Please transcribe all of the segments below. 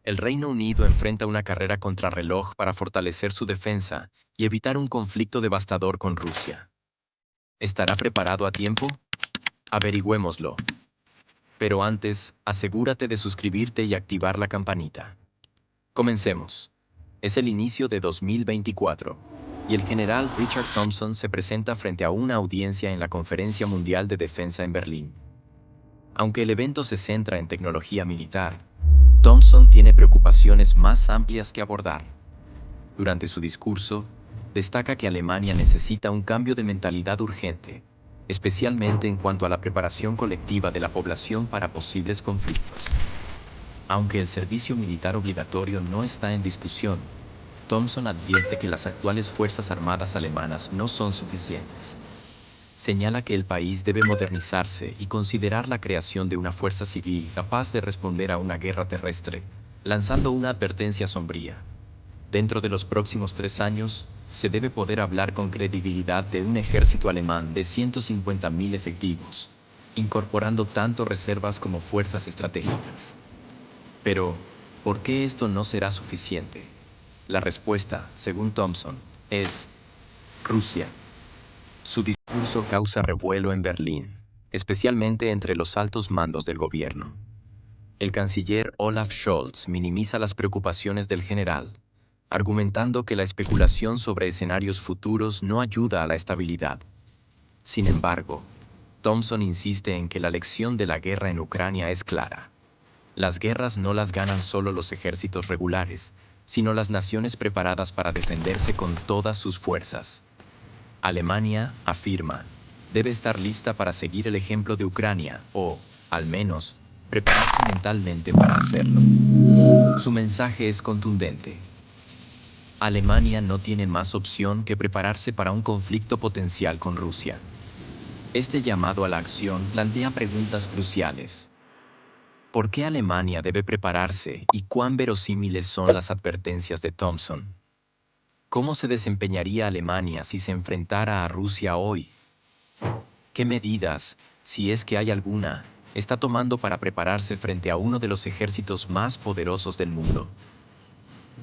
El Reino Unido enfrenta una carrera contrarreloj para fortalecer su defensa y evitar un conflicto devastador con Rusia. ¿Estará preparado a tiempo? Averigüémoslo. Pero antes, asegúrate de suscribirte y activar la campanita. Comencemos. Es el inicio de 2024, y el general Richard Thompson se presenta frente a una audiencia en la Conferencia Mundial de Defensa en Berlín. Aunque el evento se centra en tecnología militar, Thompson tiene preocupaciones más amplias que abordar. Durante su discurso, destaca que Alemania necesita un cambio de mentalidad urgente, especialmente en cuanto a la preparación colectiva de la población para posibles conflictos. Aunque el servicio militar obligatorio no está en discusión, Thompson advierte que las actuales fuerzas armadas alemanas no son suficientes. Señala que el país debe modernizarse y considerar la creación de una fuerza civil capaz de responder a una guerra terrestre, lanzando una advertencia sombría. Dentro de los próximos 3 años, se debe poder hablar con credibilidad de un ejército alemán de 150.000 efectivos, incorporando tanto reservas como fuerzas estratégicas. Pero, ¿por qué esto no será suficiente? La respuesta, según Thompson, es Rusia. Su discurso causa revuelo en Berlín, especialmente entre los altos mandos del gobierno. El canciller Olaf Scholz minimiza las preocupaciones del general, argumentando que la especulación sobre escenarios futuros no ayuda a la estabilidad. Sin embargo, Thompson insiste en que la lección de la guerra en Ucrania es clara. Las guerras no las ganan solo los ejércitos regulares, sino las naciones preparadas para defenderse con todas sus fuerzas. Alemania, afirma, debe estar lista para seguir el ejemplo de Ucrania o, al menos, prepararse mentalmente para hacerlo. Su mensaje es contundente. Alemania no tiene más opción que prepararse para un conflicto potencial con Rusia. Este llamado a la acción plantea preguntas cruciales. ¿Por qué Alemania debe prepararse y cuán verosímiles son las advertencias de Thompson? ¿Cómo se desempeñaría Alemania si se enfrentara a Rusia hoy? ¿Qué medidas, si es que hay alguna, está tomando para prepararse frente a uno de los ejércitos más poderosos del mundo?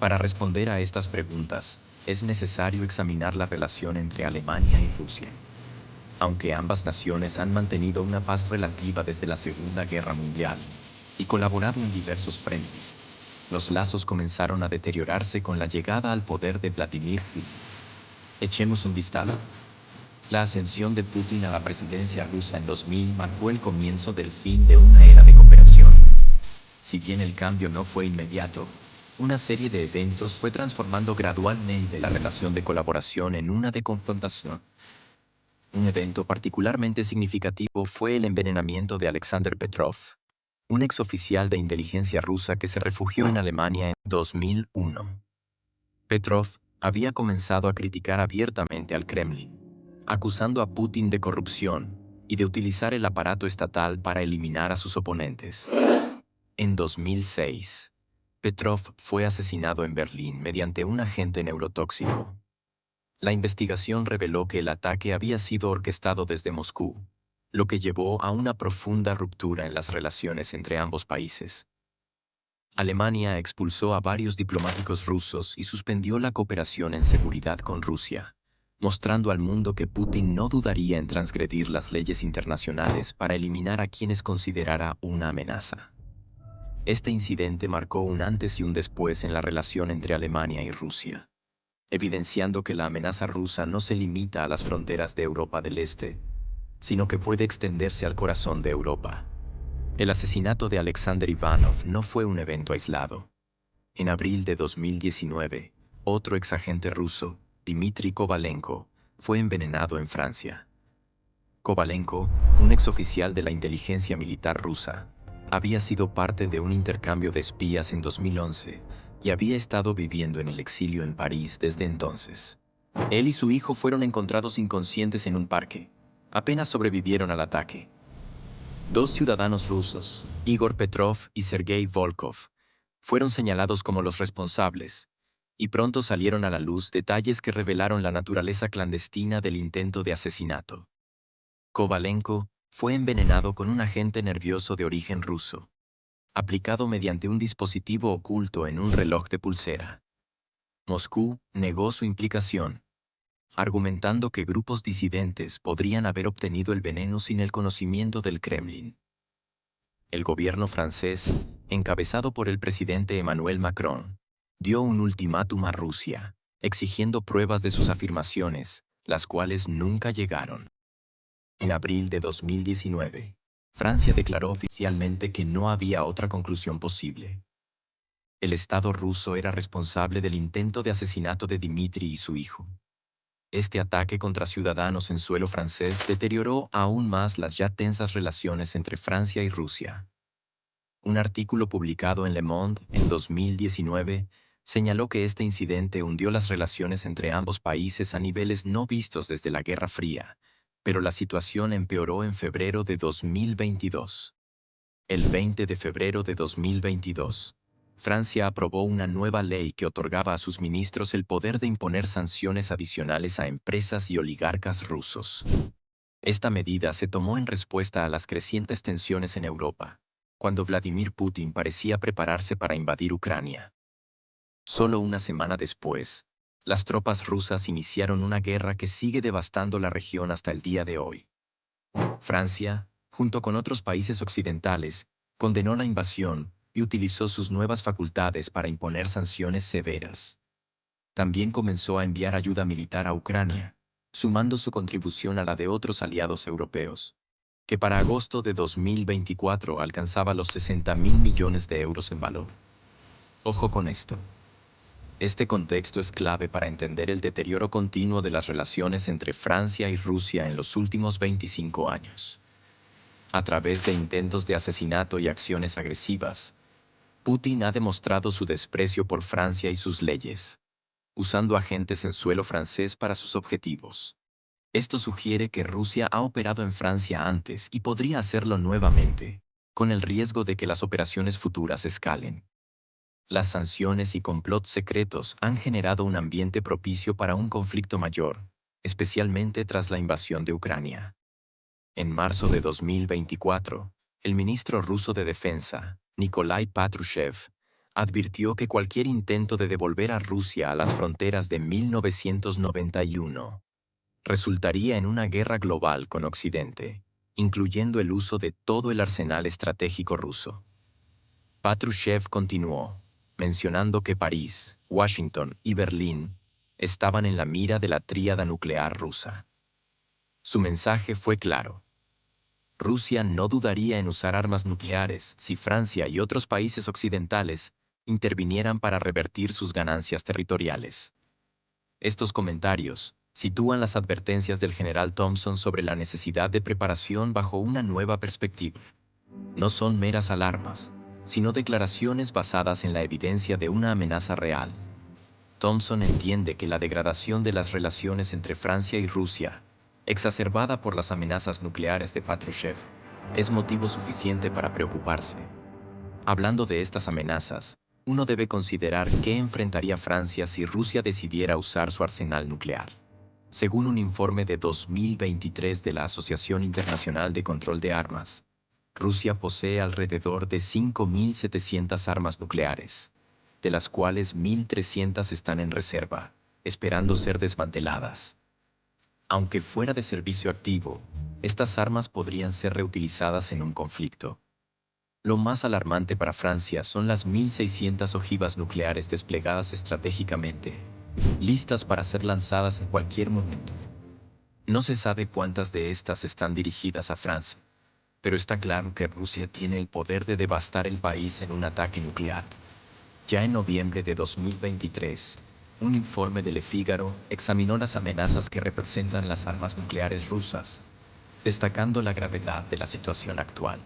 Para responder a estas preguntas, es necesario examinar la relación entre Alemania y Rusia. Aunque ambas naciones han mantenido una paz relativa desde la Segunda Guerra Mundial y colaborado en diversos frentes, los lazos comenzaron a deteriorarse con la llegada al poder de Vladimir Putin. Echemos un vistazo. La ascensión de Putin a la presidencia rusa en 2000 marcó el comienzo del fin de una era de cooperación. Si bien el cambio no fue inmediato, una serie de eventos fue transformando gradualmente la relación de colaboración en una de confrontación. Un evento particularmente significativo fue el envenenamiento de Alexander Petrov, un exoficial de inteligencia rusa que se refugió en Alemania en 2001. Petrov había comenzado a criticar abiertamente al Kremlin, acusando a Putin de corrupción y de utilizar el aparato estatal para eliminar a sus oponentes. En 2006, Petrov fue asesinado en Berlín mediante un agente neurotóxico. La investigación reveló que el ataque había sido orquestado desde Moscú, lo que llevó a una profunda ruptura en las relaciones entre ambos países. Alemania expulsó a varios diplomáticos rusos y suspendió la cooperación en seguridad con Rusia, mostrando al mundo que Putin no dudaría en transgredir las leyes internacionales para eliminar a quienes considerara una amenaza. Este incidente marcó un antes y un después en la relación entre Alemania y Rusia, evidenciando que la amenaza rusa no se limita a las fronteras de Europa del Este, sino que puede extenderse al corazón de Europa. El asesinato de Alexander Ivanov no fue un evento aislado. En abril de 2019, otro exagente ruso, Dmitry Kovalenko, fue envenenado en Francia. Kovalenko, un exoficial de la inteligencia militar rusa, había sido parte de un intercambio de espías en 2011 y había estado viviendo en el exilio en París desde entonces. Él y su hijo fueron encontrados inconscientes en un parque. Apenas sobrevivieron al ataque. Dos ciudadanos rusos, Igor Petrov y Sergei Volkov, fueron señalados como los responsables, y pronto salieron a la luz detalles que revelaron la naturaleza clandestina del intento de asesinato. Kovalenko fue envenenado con un agente nervioso de origen ruso. aplicado mediante un dispositivo oculto en un reloj de pulsera. Moscú negó su implicación, argumentando que grupos disidentes podrían haber obtenido el veneno sin el conocimiento del Kremlin. El gobierno francés, encabezado por el presidente Emmanuel Macron, dio un ultimátum a Rusia, exigiendo pruebas de sus afirmaciones, las cuales nunca llegaron. En abril de 2019, Francia declaró oficialmente que no había otra conclusión posible. El Estado ruso era responsable del intento de asesinato de Dmitry y su hijo. Este ataque contra ciudadanos en suelo francés deterioró aún más las ya tensas relaciones entre Francia y Rusia. Un artículo publicado en Le Monde en 2019 señaló que este incidente hundió las relaciones entre ambos países a niveles no vistos desde la Guerra Fría, pero la situación empeoró en febrero de 2022. El 20 de febrero de 2022, Francia aprobó una nueva ley que otorgaba a sus ministros el poder de imponer sanciones adicionales a empresas y oligarcas rusos. Esta medida se tomó en respuesta a las crecientes tensiones en Europa, cuando Vladimir Putin parecía prepararse para invadir Ucrania. Solo una semana después, las tropas rusas iniciaron una guerra que sigue devastando la región hasta el día de hoy. Francia, junto con otros países occidentales, condenó la invasión y utilizó sus nuevas facultades para imponer sanciones severas. También comenzó a enviar ayuda militar a Ucrania, sumando su contribución a la de otros aliados europeos, que para agosto de 2024 alcanzaba los 60.000 millones de euros en valor. Ojo con esto. Este contexto es clave para entender el deterioro continuo de las relaciones entre Francia y Rusia en los últimos 25 años. A través de intentos de asesinato y acciones agresivas, Putin ha demostrado su desprecio por Francia y sus leyes, usando agentes en suelo francés para sus objetivos. Esto sugiere que Rusia ha operado en Francia antes y podría hacerlo nuevamente, con el riesgo de que las operaciones futuras escalen. Las sanciones y complots secretos han generado un ambiente propicio para un conflicto mayor, especialmente tras la invasión de Ucrania. En marzo de 2024, el ministro ruso de Defensa, Nikolai Patrushev, advirtió que cualquier intento de devolver a Rusia a las fronteras de 1991 resultaría en una guerra global con Occidente, incluyendo el uso de todo el arsenal estratégico ruso. Patrushev continuó, mencionando que París, Washington y Berlín estaban en la mira de la tríada nuclear rusa. Su mensaje fue claro. Rusia no dudaría en usar armas nucleares si Francia y otros países occidentales intervinieran para revertir sus ganancias territoriales. Estos comentarios sitúan las advertencias del general Thompson sobre la necesidad de preparación bajo una nueva perspectiva. No son meras alarmas, sino declaraciones basadas en la evidencia de una amenaza real. Thompson entiende que la degradación de las relaciones entre Francia y Rusia, exacerbada por las amenazas nucleares de Patrushev, es motivo suficiente para preocuparse. Hablando de estas amenazas, uno debe considerar qué enfrentaría Francia si Rusia decidiera usar su arsenal nuclear. Según un informe de 2023 de la Asociación Internacional de Control de Armas, Rusia posee alrededor de 5.700 armas nucleares, de las cuales 1.300 están en reserva, esperando ser desmanteladas. Aunque fuera de servicio activo, estas armas podrían ser reutilizadas en un conflicto. Lo más alarmante para Francia son las 1.600 ojivas nucleares desplegadas estratégicamente, listas para ser lanzadas en cualquier momento. No se sabe cuántas de estas están dirigidas a Francia, pero está claro que Rusia tiene el poder de devastar el país en un ataque nuclear. Ya en noviembre de 2023, un informe de Le Figaro examinó las amenazas que representan las armas nucleares rusas, destacando la gravedad de la situación actual.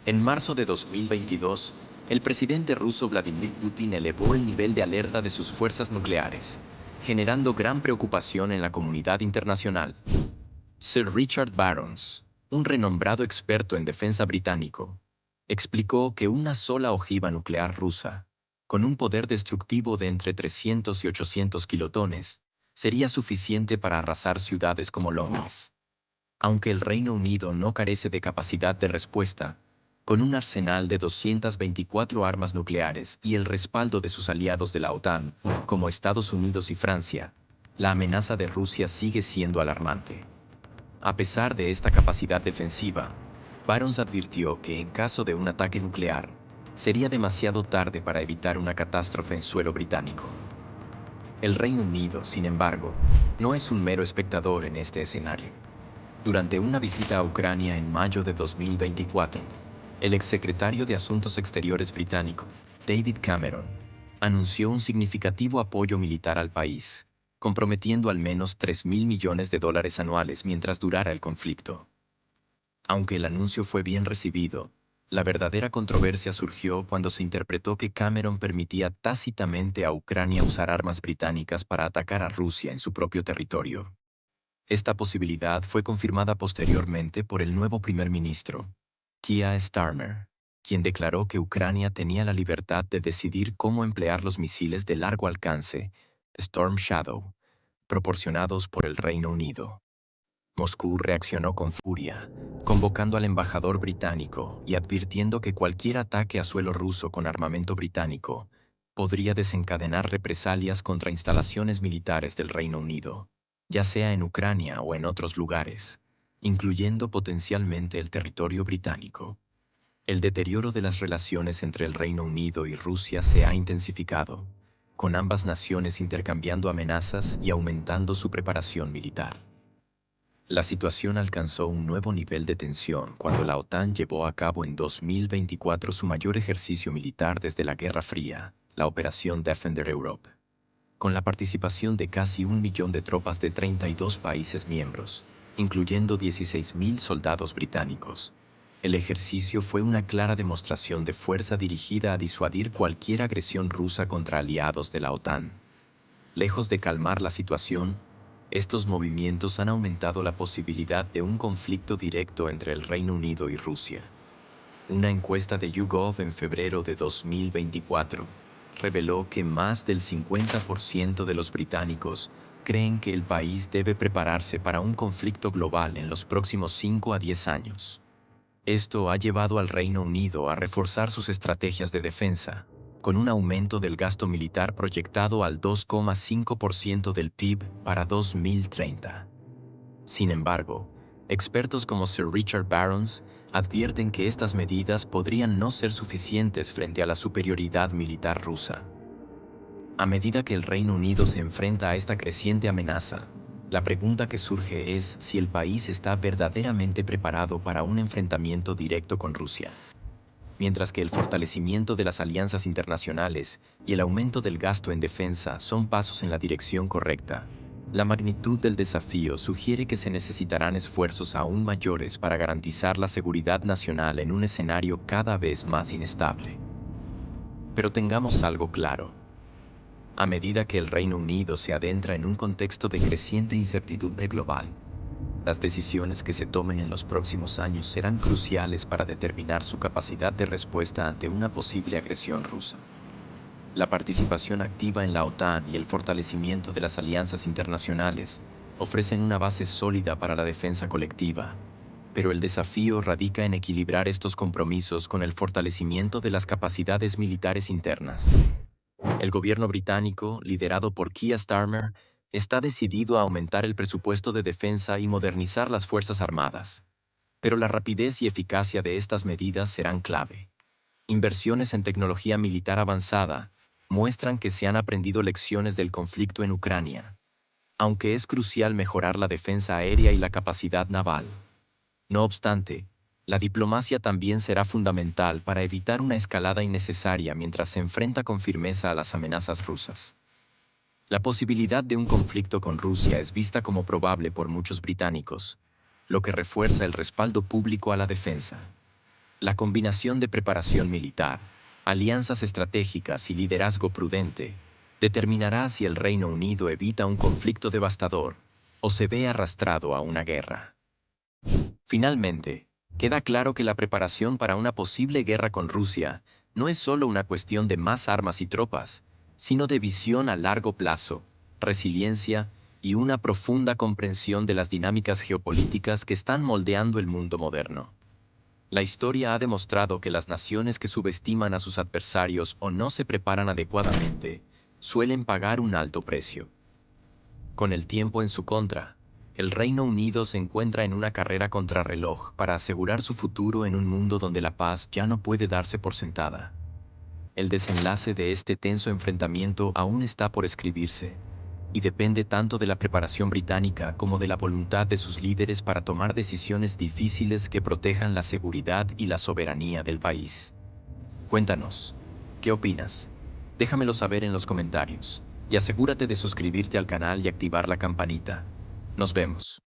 En marzo de 2022, el presidente ruso Vladimir Putin elevó el nivel de alerta de sus fuerzas nucleares, generando gran preocupación en la comunidad internacional. Sir Richard Barons, un renombrado experto en defensa británico, explicó que una sola ojiva nuclear rusa, con un poder destructivo de entre 300 y 800 kilotones, sería suficiente para arrasar ciudades como Londres. Aunque el Reino Unido no carece de capacidad de respuesta, Con un arsenal de 224 armas nucleares y el respaldo de sus aliados de la OTAN, como Estados Unidos y Francia, la amenaza de Rusia sigue siendo alarmante. A pesar de esta capacidad defensiva, Barons advirtió que en caso de un ataque nuclear, sería demasiado tarde para evitar una catástrofe en suelo británico. El Reino Unido, sin embargo, no es un mero espectador en este escenario. Durante una visita a Ucrania en mayo de 2024, el exsecretario de Asuntos Exteriores británico, David Cameron, anunció un significativo apoyo militar al país, comprometiendo al menos $3.000 millones anuales mientras durara el conflicto. Aunque el anuncio fue bien recibido, la verdadera controversia surgió cuando se interpretó que Cameron permitía tácitamente a Ucrania usar armas británicas para atacar a Rusia en su propio territorio. Esta posibilidad fue confirmada posteriormente por el nuevo primer ministro, Keir Starmer, quien declaró que Ucrania tenía la libertad de decidir cómo emplear los misiles de largo alcance, Storm Shadow, proporcionados por el Reino Unido. Moscú reaccionó con furia, convocando al embajador británico y advirtiendo que cualquier ataque a suelo ruso con armamento británico podría desencadenar represalias contra instalaciones militares del Reino Unido, ya sea en Ucrania o en otros lugares, incluyendo potencialmente el territorio británico. El deterioro de las relaciones entre el Reino Unido y Rusia se ha intensificado, con ambas naciones intercambiando amenazas y aumentando su preparación militar. La situación alcanzó un nuevo nivel de tensión cuando la OTAN llevó a cabo en 2024 su mayor ejercicio militar desde la Guerra Fría, la Operación Defender Europe, con la participación de casi 1 millón de tropas de 32 países miembros, incluyendo 16.000 soldados británicos. El ejercicio fue una clara demostración de fuerza dirigida a disuadir cualquier agresión rusa contra aliados de la OTAN. Lejos de calmar la situación, estos movimientos han aumentado la posibilidad de un conflicto directo entre el Reino Unido y Rusia. Una encuesta de YouGov en febrero de 2024 reveló que más del 50% de los británicos creen que el país debe prepararse para un conflicto global en los próximos 5 a 10 años. Esto ha llevado al Reino Unido a reforzar sus estrategias de defensa, con un aumento del gasto militar proyectado al 2,5% del PIB para 2030. Sin embargo, expertos como Sir Richard Barons advierten que estas medidas podrían no ser suficientes frente a la superioridad militar rusa. A medida que el Reino Unido se enfrenta a esta creciente amenaza, la pregunta que surge es si el país está verdaderamente preparado para un enfrentamiento directo con Rusia. Mientras que el fortalecimiento de las alianzas internacionales y el aumento del gasto en defensa son pasos en la dirección correcta, la magnitud del desafío sugiere que se necesitarán esfuerzos aún mayores para garantizar la seguridad nacional en un escenario cada vez más inestable. Pero tengamos algo claro. A medida que el Reino Unido se adentra en un contexto de creciente incertidumbre global, las decisiones que se tomen en los próximos años serán cruciales para determinar su capacidad de respuesta ante una posible agresión rusa. La participación activa en la OTAN y el fortalecimiento de las alianzas internacionales ofrecen una base sólida para la defensa colectiva, pero el desafío radica en equilibrar estos compromisos con el fortalecimiento de las capacidades militares internas. El gobierno británico, liderado por Keir Starmer, está decidido a aumentar el presupuesto de defensa y modernizar las Fuerzas Armadas. Pero la rapidez y eficacia de estas medidas serán clave. Inversiones en tecnología militar avanzada muestran que se han aprendido lecciones del conflicto en Ucrania, aunque es crucial mejorar la defensa aérea y la capacidad naval. No obstante, la diplomacia también será fundamental para evitar una escalada innecesaria mientras se enfrenta con firmeza a las amenazas rusas. La posibilidad de un conflicto con Rusia es vista como probable por muchos británicos, lo que refuerza el respaldo público a la defensa. La combinación de preparación militar, alianzas estratégicas y liderazgo prudente determinará si el Reino Unido evita un conflicto devastador o se ve arrastrado a una guerra. Finalmente, queda claro que la preparación para una posible guerra con Rusia no es solo una cuestión de más armas y tropas, sino de visión a largo plazo, resiliencia y una profunda comprensión de las dinámicas geopolíticas que están moldeando el mundo moderno. La historia ha demostrado que las naciones que subestiman a sus adversarios o no se preparan adecuadamente suelen pagar un alto precio. Con el tiempo en su contra, el Reino Unido se encuentra en una carrera contrarreloj para asegurar su futuro en un mundo donde la paz ya no puede darse por sentada. El desenlace de este tenso enfrentamiento aún está por escribirse, y depende tanto de la preparación británica como de la voluntad de sus líderes para tomar decisiones difíciles que protejan la seguridad y la soberanía del país. Cuéntanos, ¿qué opinas? Déjamelo saber en los comentarios, y asegúrate de suscribirte al canal y activar la campanita. Nos vemos.